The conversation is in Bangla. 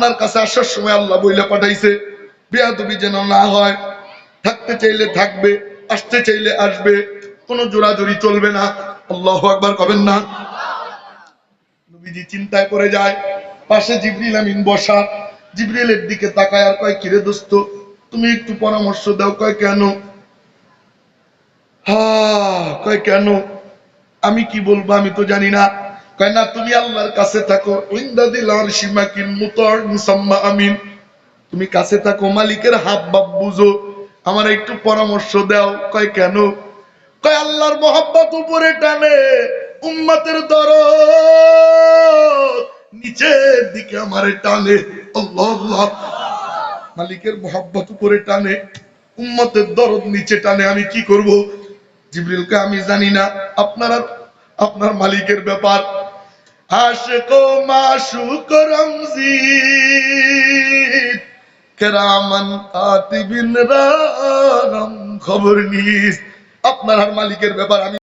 আপনার কাছে আসার সময় আল্লাহ বইলা পাঠাইছে বেয়াদবি যেন না হয়, থাকতে চাইলে থাকবে, আসতে চাইলে আসবে, কোনো জোরাজুরি চলবে না। আল্লাহু আকবার কবেন না? নবীজি চিন্তায় পড়ে যায়, পাশে জিবরিল আমিন বসা। জিবরিলের দিকে তাকায় আর কয়, কিরে দোস্ত, তুমি একটু পরামর্শ দাও। কয় কেন? কয় কেন? আমি কি বলবো আমি তো জানি না। কয় না, তুমি আল্লাহর কাছে থাকো, ইনদাদিল আরশি মাকিন মুতার মুসাম্মা আমিন। তুমি কাছে থাকো, মালিকের হাব ভাব বুঝো, আমার একটু পরামর্শ দাও। কয় কেন? কয় আল্লাহর মহব্বত উপরে টানে, উম্মতের দরদ নিচের দিকে আমারে টানে। আল্লাহ আল্লাহ। মালিকের মহব্বত উপরে টানে, উম্মতের দরদ নিচে টানে, আমি কি করব? জিবরিলকে আমি জানি না, আপনার মালিকের ব্যাপার। আশিক ও মাশুক রমজি কেরামান কাতিবিন রাম খবর নিস। আপনার আর মালিকের ব্যাপার আমি